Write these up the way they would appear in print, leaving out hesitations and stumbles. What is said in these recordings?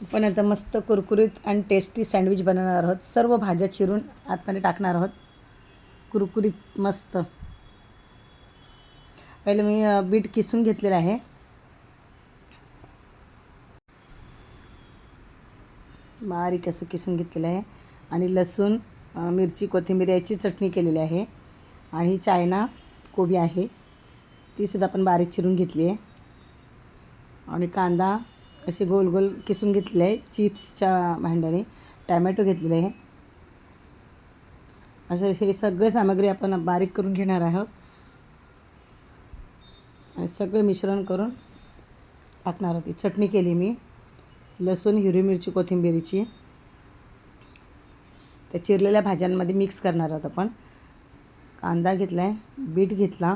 पण आता मस्त कुरकुरीत आणि टेस्टी सँडविच बनवणार आहोत. सर्व भाज्या चिरून आतमध्ये टाकणार आहोत. कुरकुरीत मस्त. पहिले मी बीट किसून घेतलेलं आहे. बारीक असं किसून घेतलेलं आहे आणि लसूण, मिरची, कोथिंबीर याची चटणी केलेली आहे. आणि चायना कोबी आहे, तीसुद्धा आपण बारीक चिरून घेतली आहे. आणि कांदा असे गोल गोल किसून घेतले आहे चिप्सच्या भांड्याने. टॅमॅटो घेतलेले आहे. असे हे सगळे सामग्री आपण बारीक करून घेणार आहोत आणि सगळे मिश्रण करून टाकणार आहोत. चटणी केली मी लसूण, हिरवी मिरची, कोथिंबीरीची. त्या चिरलेल्या भाज्यांमध्ये मिक्स करणार आहोत आपण. कांदा घेतला आहे, बीट घेतला.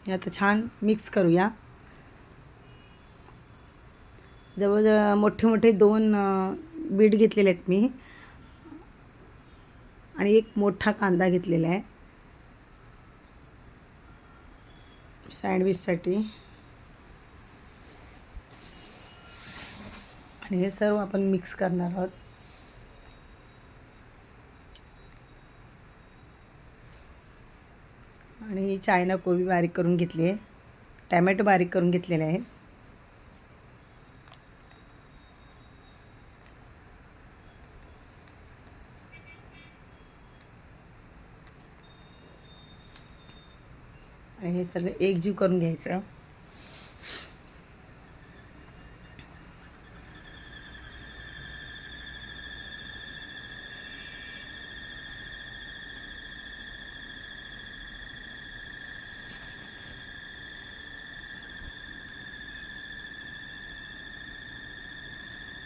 हे आता छान मिक्स करूया. जवळजवळ मोठे मोठे 2 बीट घेतलेले आहेत मी आणि एक मोठा कांदा घेतलेला आहे सँडविचसाठी. आणि हे सर्व आपण मिक्स करणार आहोत. आणि चायना कोबी बारीक करून घेतली आहे. टॅमॅटो बारीक करून घेतलेले आहे. आणि हे सगळं एकजीव करून घ्यायचं.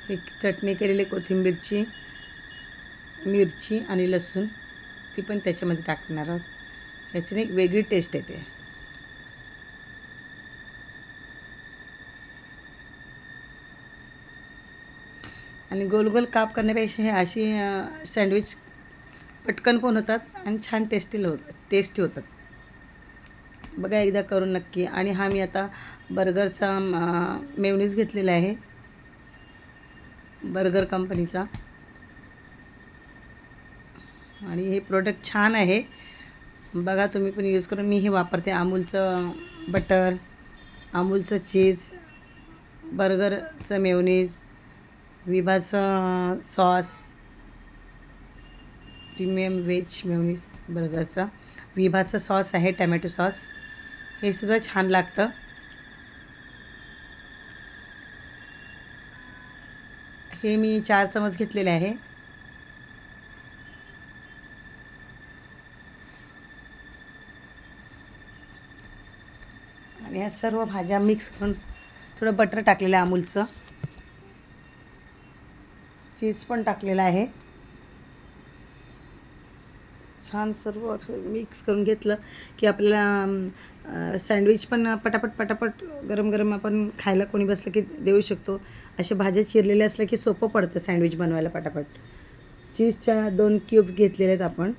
एक चटणी केलेली कोथिंबीरची, मिरची आणि लसूण ती पण त्याच्यामध्ये टाकणार आहोत. ह्याच्याने एक वेगळी टेस्ट येते. आणि गोल गोल काप करण्यापेक्षा हे अशी सँडविच पटकन पण होतात आणि छान टेस्टी होतात. बघा एकदा करून नक्की. आणि हा मी आता बर्गरचा मेयोनीज घेतलेला आहे, बर्गर कंपनीचा. आणि हे प्रोडक्ट छान आहे, बघा तुम्ही पण यूज करून. मी हे वापरते अमूलचं बटर, अमूलचं चीज, बर्गरचं मेयोनीज, विभाचं सॉस, प्रीमियम व्हेज मेयोनीज बर्गरचा. विभाचा सॉस आहे, टॅमॅटो सॉस. हे सुद्धा छान लागतं. हे मी 4 चमच घेतलेले आहे. आणि ह्या सर्व भाज्या मिक्स करून थोडं बटर टाकलेलं आहे, अमूलचं चीज पण टाकलेलं आहे. छान सर्व मिक्स करून घेतलं की आपल्याला सँडविच पण पटापट गरम गरम आपण खायला कोणी बसलं की देऊ शकतो. अशा भाज्या चिरलेल्या असल्या की सोपं पडतं सँडविच बनवायला पटापट. चीजच्या 2 क्यूब घेतलेले आहेत आपण.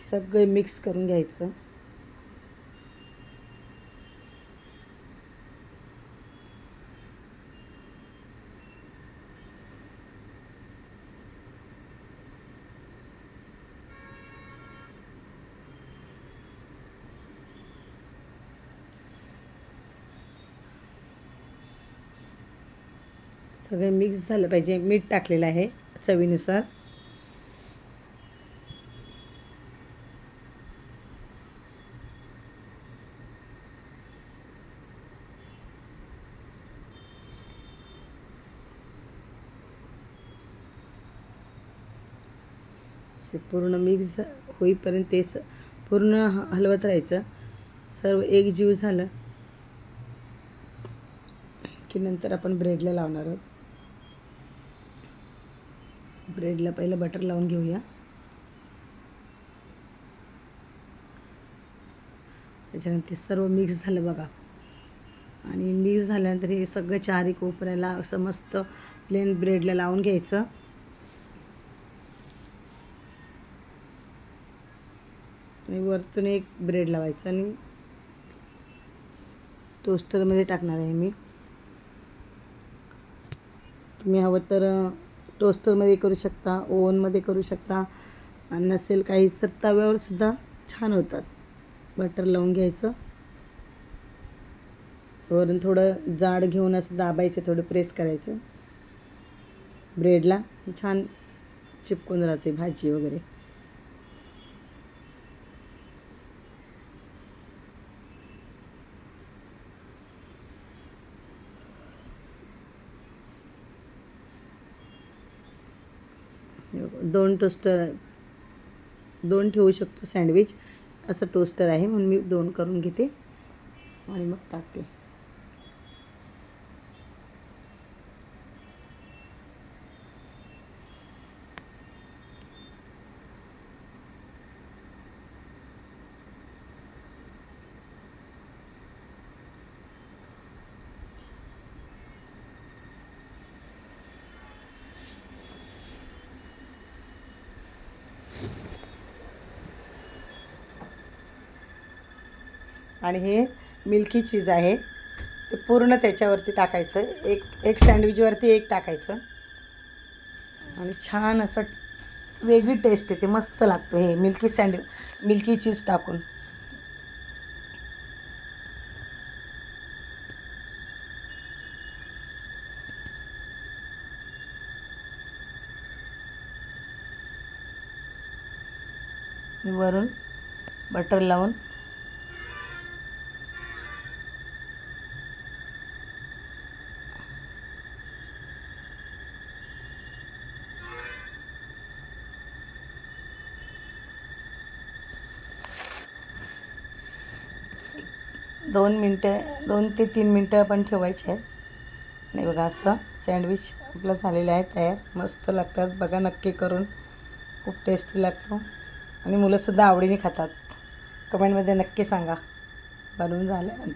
सगळे मिक्स करून घ्यायचं. सगळे मिक्स झालं पाहिजे. मीठ टाकलेलं आहे चवीनुसार. पूर्ण मिक्स होईपर्यंत ते पूर्ण हलवत राहायचं. सर्व एकजीव झालं की नंतर आपण ब्रेडला लावणार आहोत. ब्रेडला पहिलं बटर लावून घेऊया. त्याच्यानंतर सर्व मिक्स झालं बघा. आणि मिक्स झाल्यानंतर हे सगळं चारी कोपऱ्याला असं मस्त प्लेन ब्रेडला लावून घ्यायचं. आणि वरतून एक ब्रेड लावायचं आणि टोस्टरमध्ये टाकणार आहे मी. तुम्ही हवं तर टोस्टरमध्ये करू शकता, ओव्हनमध्ये करू शकता, आणि नसेल काही तर तव्यावर सुद्धा छान होतात. बटर लावून घ्यायचं, वरून थोडं जाड घेऊन असं दाबायचं, थोडं प्रेस करायचं ब्रेडला, छान चिपकून राहते भाजी वगैरे. दोन ठेवू शकतो सँडविच, असं टोस्टर आहे म्हणून मी 2 करून घेते आणि मग टाकते. आणि हे मिल्की चीज आहे, ते पूर्ण त्याच्यावरती टाकायचं. एक सँडविचवरती एक टाकायचं आणि छान असं वेगळी टेस्ट येते, मस्त लागतो हे मिल्की चीज टाकून. वरून बटर लावून दोन ते 3 मिनटं आपण ठेवायचे आहेत. आणि बघा असं सँडविच आपलं झालेलं आहे तयार. मस्त लागतात बघा, नक्की करून, खूप टेस्टी लागतो आणि मुलंसुद्धा आवडीने खातात. कमेंटमध्ये नक्की सांगा बनवून झाल्यानंतर.